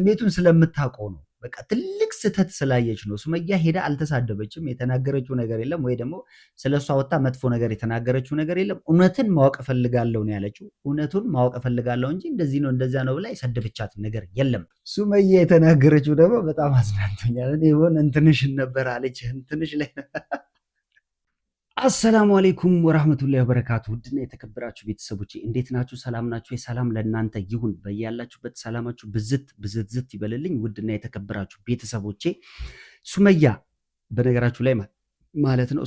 ስሜቱን ስለምታውቀው ነው። በቃ ትልቅ ስህተት ስላየች ነው። ሱመያ ሄዳ አልተሳደበችም፣ የተናገረችው ነገር የለም፣ ወይ ደግሞ ስለሷ ወጣ መጥፎ ነገር የተናገረችው ነገር የለም። እውነትን ማወቅ እፈልጋለሁ ነው ያለችው። እውነቱን ማወቅ እፈልጋለሁ እንጂ እንደዚህ ነው እንደዚያ ነው ብላ የሰደበቻት ነገር የለም። ሱመያ የተናገረችው ደግሞ በጣም አዝናንቶኛል። እኔ ሆን እንትንሽን ነበር አለች። እንትንሽ ላይ አሰላሙ አሌይኩም ወራህመቱላሂ ወበረካቱ። ውድና የተከበራችሁ ቤተሰቦቼ እንዴት ናችሁ? ሰላም ናችሁ? የሰላም ለእናንተ ይሁን። በያላችሁበት ሰላማችሁ ብዝት ይበልልኝ። ውድና የተከበራችሁ ቤተሰቦቼ ሱመያ በነገራችሁ ላይ ማለት ነው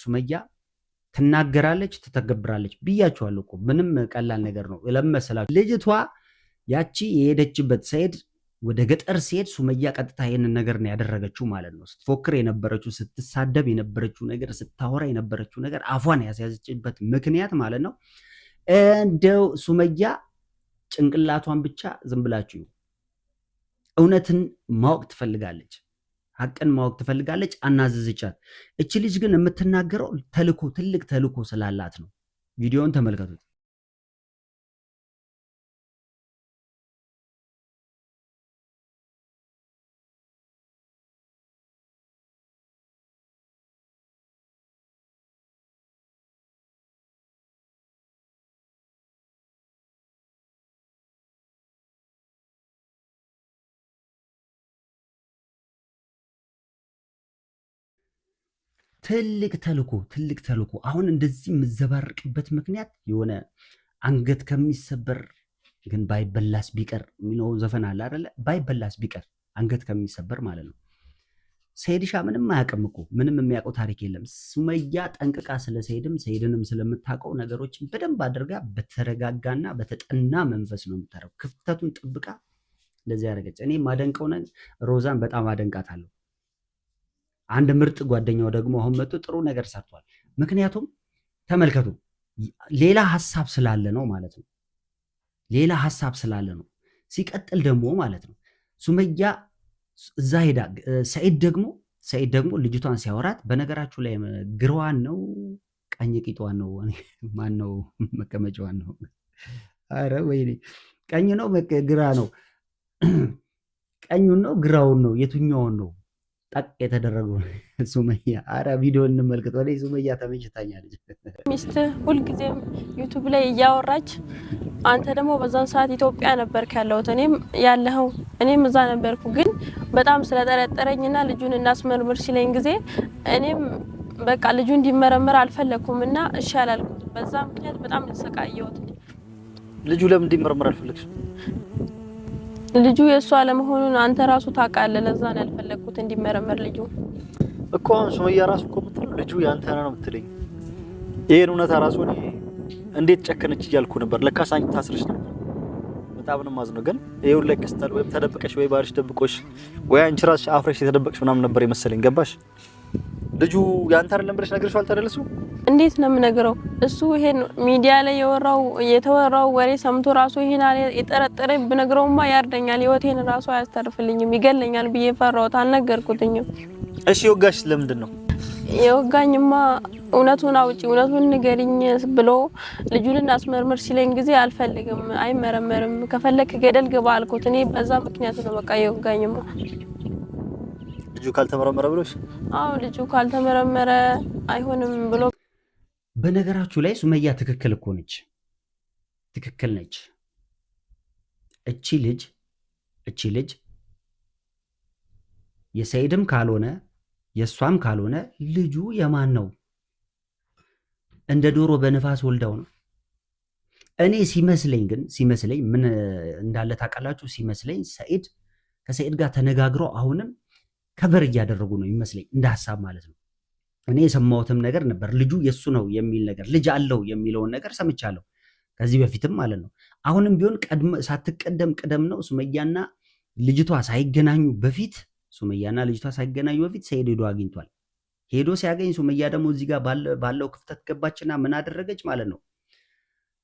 ሱመያ ትናገራለች፣ ትተገብራለች ብያችኋለሁ እኮ ምንም ቀላል ነገር ነው። ለመሰላችሁ ልጅቷ ያቺ የሄደችበት ሰይድ ወደ ገጠር ሲሄድ ሱመያ ቀጥታ ይሄንን ነገር ነው ያደረገችው ማለት ነው። ስትፎክር የነበረችው፣ ስትሳደብ የነበረችው ነገር፣ ስታወራ የነበረችው ነገር አፏን ያስያዘችበት ምክንያት ማለት ነው። እንደው ሱመያ ጭንቅላቷን ብቻ ዝም ብላችሁ እውነትን ማወቅ ትፈልጋለች፣ ሀቅን ማወቅ ትፈልጋለች። አናዘዘቻት። እቺ ልጅ ግን የምትናገረው ተልኮ፣ ትልቅ ተልኮ ስላላት ነው። ቪዲዮውን ተመልከቱት። ትልቅ ተልኮ። አሁን እንደዚህ የምዘባርቅበት ምክንያት የሆነ አንገት ከሚሰበር ግን ባይበላስ ቢቀር የሚለው ዘፈን አለ አይደለ? ባይበላስ ቢቀር አንገት ከሚሰበር ማለት ነው። ሰይድሻ ምንም አያውቅም እኮ፣ ምንም የሚያውቀው ታሪክ የለም። ሱመያ ጠንቅቃ ስለ ሰይድንም ስለምታውቀው ነገሮችን በደንብ አድርጋ በተረጋጋና በተጠና መንፈስ ነው የምታደርገው። ክፍተቱን ጥብቃ እንደዚህ ያደረገች። እኔ ማደንቀው ሮዛን በጣም አደንቃታለሁ። አንድ ምርጥ ጓደኛው ደግሞ አሁን መጥቶ ጥሩ ነገር ሰርቷል። ምክንያቱም ተመልከቱ፣ ሌላ ሀሳብ ስላለ ነው ማለት ነው። ሌላ ሀሳብ ስላለ ነው። ሲቀጥል ደግሞ ማለት ነው ሱመያ እዛ ሄዳ ሰኢድ ደግሞ ልጅቷን ሲያወራት፣ በነገራችሁ ላይ ግሯን ነው ቀኝ ቂጧን ነው ማን ነው መቀመጫዋን ነው? አረ ወይኔ ቀኝ ነው ግራ ነው? ቀኙን ነው ግራውን ነው? የቱኛውን ነው ጠቅ የተደረገው? ሱመያ አረ ቪዲዮ እንመልከት። ወደ ሱመያ ተመችታኛለች። ሚስት ሁልጊዜም ዩቲዩብ ላይ እያወራች፣ አንተ ደግሞ በዛን ሰዓት ኢትዮጵያ ነበርክ ያለሁት፣ እኔም እዛ ነበርኩ። ግን በጣም ስለጠረጠረኝና ልጁን እናስመርምር ሲለኝ ጊዜ እኔም በቃ ልጁ እንዲመረመር አልፈለኩም እና እሺ አላልኩት። በዛ ምክንያት በጣም ተሰቃየሁት። ልጁ ለምን እንዲመረመር አልፈለግሽ? ልጁ የእሱ አለመሆኑን አንተ ራሱ ታውቃለህ። ለዛ ነው ያልፈለግኩት እንዲመረመር ልጁ እኮ። አሁን ሱመያ ራሱ እኮ የምትለው ልጁ ያንተ ነው የምትለኝ። ይሄን እውነታ ራሱ እኔ እንዴት ጨከነች እያልኩ ነበር። ለካ ሳኝ ታስረሽ ነበር። በጣም ነው ማዝነው። ግን ይሄውን ላይ ከስተል ወይ ተደብቀሽ ወይ ባልሽ ደብቆሽ ወይ አንቺ ራስሽ አፍረሽ የተደበቅሽ ምናምን ነበር የመሰለኝ። ገባሽ? ልጁ ያንተ አይደለም ብለሽ ነገርሽ አልተደለሱ። እንዴት ነው የምነግረው? እሱ ይሄን ሚዲያ ላይ የተወራው ወሬ ሰምቶ ራሱ ይሄን የጠረጠረኝ ብነግረውማ ያርደኛል፣ ህይወቴን ራሱ አያስተርፍልኝም፣ ይገለኛል ብዬ ፈራሁት። አልነገርኩትኝም። እሺ የወጋሽ ለምንድን ነው? የወጋኝማ እውነቱን አውጪ፣ እውነቱን ንገሪኝ ብሎ ልጁን እናስመርምር ሲለኝ ጊዜ አልፈልግም፣ አይመረመርም፣ ከፈለክ ገደል ግባ አልኩት። እኔ በዛ ምክንያት ነው በቃ የወጋኝማ። ልጁ ካልተመረመረ ብሎሽ? አዎ ልጁ ካልተመረመረ አይሆንም ብሎ። በነገራችሁ ላይ ሱመያ ትክክል እኮ ነች፣ ትክክል ነች። እቺ ልጅ የሰይድም ካልሆነ የሷም ካልሆነ ልጁ የማን ነው? እንደ ዶሮ በነፋስ ወልዳው ነው። እኔ ሲመስለኝ ምን እንዳለ ታውቃላችሁ? ሲመስለኝ ከሰይድ ጋር ተነጋግረው አሁንም ከበር እያደረጉ ነው ይመስለኝ፣ እንደ ሀሳብ ማለት ነው። እኔ የሰማሁትም ነገር ነበር፣ ልጁ የሱ ነው የሚል ነገር፣ ልጅ አለው የሚለውን ነገር ሰምቻለሁ ከዚህ በፊትም ማለት ነው። አሁንም ቢሆን ሳትቀደም ቅደም ነው። ሱመያና ልጅቷ ሳይገናኙ በፊት ሰይድ ሄዶ አግኝቷል። ሄዶ ሲያገኝ ሱመያ ደግሞ እዚህ ጋር ባለው ክፍተት ገባችና ምን አደረገች ማለት ነው?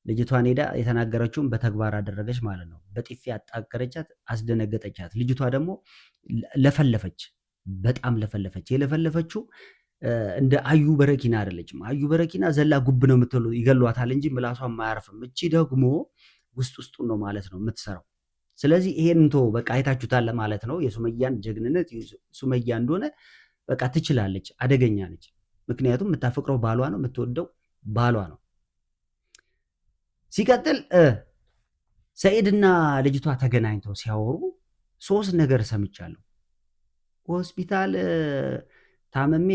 ልጅቷን ሄዳ የተናገረችውን በተግባር አደረገች ማለት ነው። በጥፊ አጣገረቻት፣ አስደነገጠቻት። ልጅቷ ደግሞ ለፈለፈች፣ በጣም ለፈለፈች። የለፈለፈችው እንደ አዩ በረኪና አይደለችም። አዩ በረኪና ዘላ ጉብ ነው የምትለው፣ ይገሏታል እንጂ ምላሷም አያርፍም። እቺ ደግሞ ውስጡን ነው ማለት ነው የምትሰራው። ስለዚህ ይሄን በቃ አይታችሁታል ማለት ነው። የሱመያን ጀግንነት ሱመያ እንደሆነ በቃ ትችላለች፣ አደገኛ ነች። ምክንያቱም የምታፈቅረው ባሏ ነው፣ የምትወደው ባሏ ነው። ሲቀጥል ሰኢድና ልጅቷ ተገናኝተው ሲያወሩ 3 ነገር ሰምቻለሁ። ሆስፒታል ታመሜ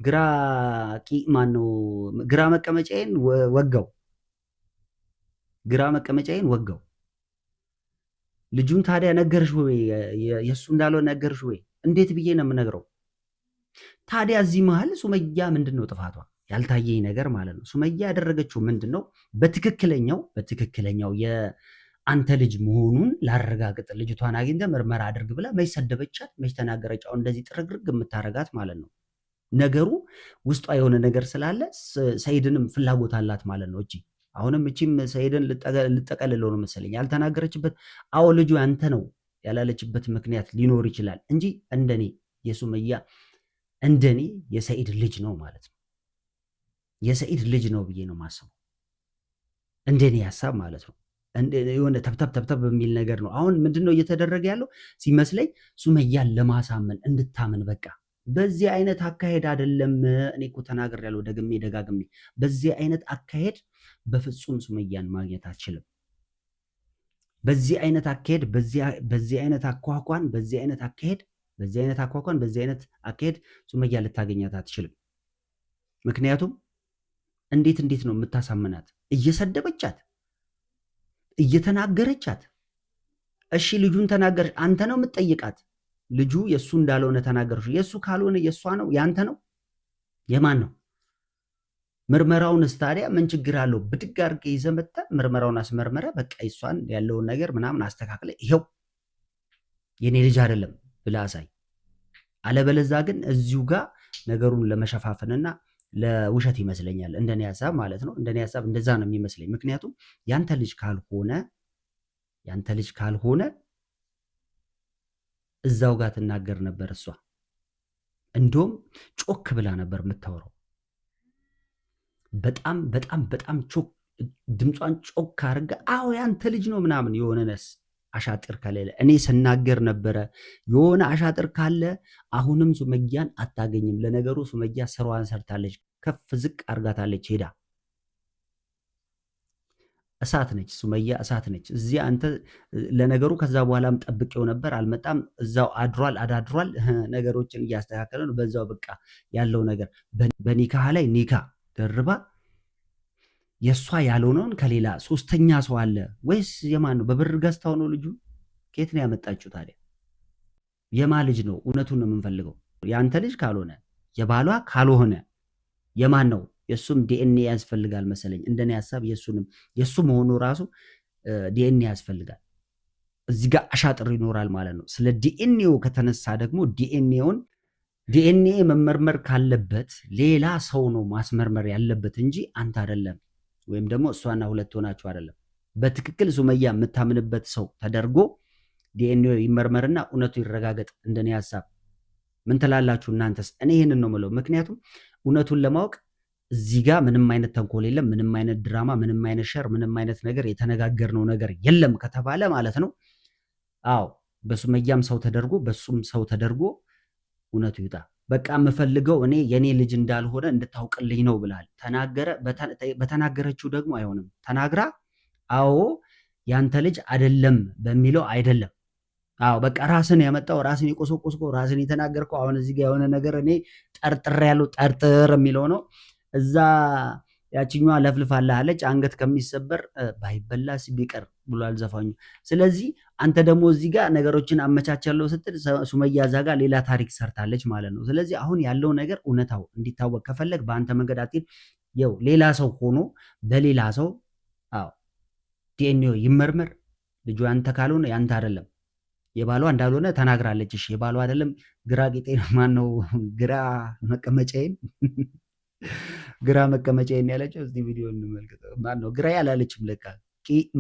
ግራ መቀመጫዬን ወጋው። ልጁን ታዲያ ነገርሽ ወይ? የእሱ እንዳልሆነ ነገርሽ ወይ? እንዴት ብዬ ነው የምነግረው? ታዲያ እዚህ መሀል ሱመያ ምንድን ነው ጥፋቷ? ያልታየኝ ነገር ማለት ነው። ሱመያ ያደረገችው ምንድን ነው? በትክክለኛው የአንተ ልጅ መሆኑን ላረጋግጥ ልጅቷን አግኝተ ምርመራ አድርግ ብላ መች ሰደበቻት? መች ተናገረች? አሁን እንደዚህ ጥርግርግ የምታረጋት ማለት ነው። ነገሩ ውስጧ የሆነ ነገር ስላለ ሰኢድንም ፍላጎት አላት ማለት ነው። አሁንም እቺም ሰኢድን ልጠቀልለው ነው መሰለኝ ያልተናገረችበት። አዎ ልጁ ያንተ ነው ያላለችበት ምክንያት ሊኖር ይችላል እንጂ እንደኔ የሱመያ እንደኔ የሰኢድ ልጅ ነው ማለት ነው። የሰኢድ ልጅ ነው ብዬ ነው ማስበው፣ እንደኔ ሐሳብ ማለት ነው። የሆነ ተብተብ በሚል ነገር ነው አሁን ምንድነው እየተደረገ ያለው ሲመስለኝ፣ ሱመያን ለማሳመን እንድታምን በቃ በዚህ አይነት አካሄድ አይደለም። እኔ እኮ ተናግሬያለሁ ደጋግሜ፣ በዚህ አይነት አካሄድ በፍጹም ሱመያን ማግኘት አትችልም። በዚህ አይነት አካሄድ፣ በዚህ አይነት አኳኋን፣ በዚህ አይነት አካሄድ ሱመያን ልታገኛት አትችልም። ምክንያቱም እንዴት ነው የምታሳምናት? እየሰደበቻት፣ እየተናገረቻት። እሺ ልጁን ተናገረች፣ አንተ ነው የምትጠይቃት። ልጁ የእሱ እንዳልሆነ ተናገረች። የእሱ ካልሆነ የእሷ ነው ያንተ ነው የማን ነው? ምርመራውንስ ታዲያ ምን ችግር አለው? ብድግ አድርገህ ይዘህ መጥተህ ምርመራውን አስመርመረ በቃ እሷን ያለውን ነገር ምናምን አስተካክለ ይኸው የኔ ልጅ አይደለም ብለህ አሳይ። አለበለዛ ግን እዚሁ ጋር ነገሩን ለመሸፋፈንና ለውሸት ይመስለኛል፣ እንደኔ ሐሳብ ማለት ነው። እንደኔ ሐሳብ እንደዛ ነው የሚመስለኝ። ምክንያቱም ያንተ ልጅ ካልሆነ እዛው ጋር ትናገር ነበር። እሷ እንደውም ጮክ ብላ ነበር የምታወራው። በጣም ድምጿን ጮክ አድርጋ አዎ ያንተ ልጅ ነው ምናምን። የሆነነስ አሻጥር ከሌለ እኔ ስናገር ነበረ። የሆነ አሻጥር ካለ አሁንም ሱመያን አታገኝም። ለነገሩ ሱመያ ስራዋን ሰርታለች፣ ከፍ ዝቅ አርጋታለች። ሄዳ እሳት ነች ሱመያ፣ እሳት ነች። እዚህ አንተ ለነገሩ ከዛ በኋላም ጠብቄው ነበር አልመጣም። እዛው አዳድሯል። ነገሮችን እያስተካከለ ነው። በዛው በቃ ያለው ነገር በኒካህ ላይ ኒካ ደርባ የእሷ ያልሆነውን ከሌላ 3ኛ ሰው አለ ወይስ የማን ነው? በብር ገዝታው ነው ልጁ? ከየት ነው ያመጣችው ታዲያ? የማ ልጅ ነው? እውነቱን ነው የምንፈልገው። የአንተ ልጅ ካልሆነ የባሏ ካልሆነ የማን ነው? የእሱም ዲኤንኤ ያስፈልጋል መሰለኝ። እንደኔ ሐሳብ የእሱ መሆኑ ራሱ ዲኤንኤ ያስፈልጋል። እዚህ ጋር አሻጥር ይኖራል ማለት ነው። ስለ ዲኤንኤው ከተነሳ ደግሞ ዲኤንኤ መመርመር ካለበት ሌላ ሰው ነው ማስመርመር ያለበት እንጂ አንተ አይደለም። ወይም ደግሞ እሷና ሁለት ሆናችሁ አይደለም። በትክክል ሱመያ የምታምንበት ሰው ተደርጎ ዲኤንኤ ይመርመርና እውነቱ ይረጋገጥ። እንደኔ ሐሳብ ምን ትላላችሁ እናንተስ? እኔ ይህንን ነው የምለው። ምክንያቱም እውነቱን ለማወቅ እዚህ ጋር ምንም አይነት ተንኮል የለም፣ ምንም አይነት ድራማ፣ ምንም አይነት ሸር፣ ምንም አይነት ነገር የተነጋገርነው ነገር የለም ከተባለ ማለት ነው። አዎ በሱመያም ሰው ተደርጎ በሱም ሰው ተደርጎ እውነቱ ይውጣ። በቃ የምፈልገው እኔ የኔ ልጅ እንዳልሆነ እንድታውቅልኝ ነው ብላል ተናገረ። በተናገረችው ደግሞ አይሆንም። ተናግራ አዎ ያንተ ልጅ አይደለም በሚለው አይደለም። አዎ በቃ ራስን ያመጣው ራስን የቆሰቆስከው ራስን የተናገርከው። አሁን እዚህ ጋር የሆነ ነገር እኔ ጠርጥር የሚለው ነው። እዛ ያችኛዋ ለፍልፋለች አንገት ከሚሰበር ባይበላስ ቢቀር ብሏል ዘፋኙ። ስለዚህ አንተ ደግሞ እዚህ ጋር ነገሮችን አመቻቻለሁ ስትል ሱመያ እዛ ጋር ሌላ ታሪክ ሰርታለች ማለት ነው። ስለዚህ አሁን ያለው ነገር እውነታው እንዲታወቅ ከፈለግ በአንተ መንገድ አትሄድ። ይኸው ሌላ ሰው ሆኖ በሌላ ሰው አዎ ዲኤንኤ ይመርመር። ልጁ ያንተ ካልሆነ ያንተ አይደለም። የባሏ እንዳልሆነ ተናግራለች። እሺ የባሏ አይደለም ግራ ጌጤን ማነው ግራ መቀመጫዬን ግራ መቀመጫዬን ያለችው። እስቲ ቪዲዮ እንመልከተው። ማነው ግራ ያላለችም ለካ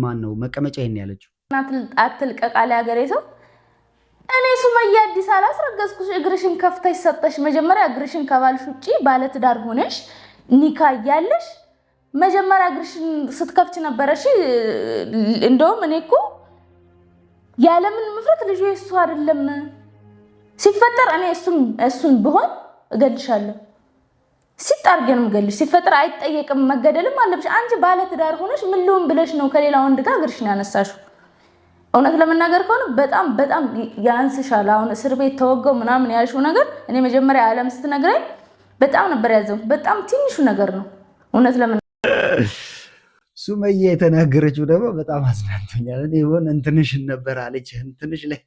ማነው መቀመጫዬን ያለችው። አትልቀቅ አለ ሀገሬ ሰው። እኔ ሱመያ አዲስ አላስረገዝኩሽ። እግርሽን ከፍተሽ ሰጠሽ። መጀመሪያ እግርሽን ከባልሽ ውጪ ባለትዳር ሆነሽ ኒካ እያለሽ መጀመሪያ እግርሽን ስትከፍች ነበረ። እሺ እንደውም እኔ እኮ ያለምን ምፍረት ልጁ የሱ አይደለም። ሲፈጠር እኔ እሱን ብሆን እገልሻለሁ። ሲጣርገ ነው የምገልሽ። ሲፈጠር አይጠየቅም፣ መገደልም አለብሽ። አንቺ ባለ ትዳር ሆነሽ ምን ልሁን ብለሽ ነው ከሌላ ወንድ ጋር እግርሽን ያነሳሽው? እውነት ለመናገር ከሆነ በጣም ያንስሻል። አሁን እስር ቤት ተወገው ምናምን ያልሽው ነገር እኔ መጀመሪያ ዓለም ስትነግረኝ በጣም ነበር ያዘንኩት። በጣም ትንሹ ነገር ነው እውነት ሱመያ የተናገረችው ደግሞ በጣም አዝናንቶኛል። እኔ ሆነ እንትንሽን ነበር አለች። እንትንሽ ላይ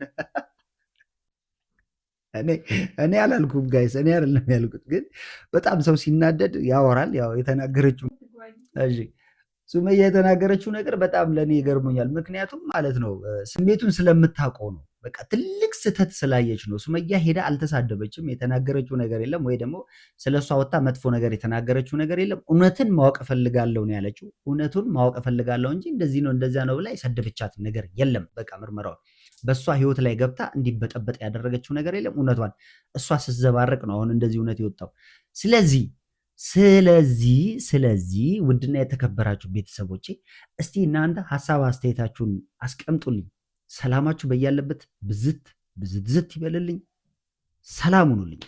እኔ አላልኩም ጋይስ፣ እኔ አይደለም ያልኩት፣ ግን በጣም ሰው ሲናደድ ያወራል። ያው የተናገረችው እሺ፣ ሱመያ የተናገረችው ነገር በጣም ለእኔ ይገርሞኛል። ምክንያቱም ማለት ነው ስሜቱን ስለምታውቀው ነው። በቃ ትልቅ ስህተት ስላየች ነው። ሱመያ ሄዳ አልተሳደበችም፣ የተናገረችው ነገር የለም፣ ወይ ደግሞ ስለሷ ወጣ መጥፎ ነገር የተናገረችው ነገር የለም። እውነትን ማወቅ እፈልጋለሁ ነው ያለችው። እውነቱን ማወቅ እፈልጋለሁ እንጂ እንደዚህ ነው እንደዚያ ነው ብላ የሰደበቻት ነገር የለም። በቃ ምርመራው በእሷ ህይወት ላይ ገብታ እንዲበጠበጥ ያደረገችው ነገር የለም። እውነቷን እሷ ስትዘባረቅ ነው አሁን እንደዚህ እውነት የወጣው። ስለዚህ ውድና የተከበራችሁ ቤተሰቦቼ እስቲ እናንተ ሀሳብ አስተያየታችሁን አስቀምጡልኝ። ሰላማችሁ በያለበት ብዝት ይበልልኝ። ሰላም ሁኑልኝ።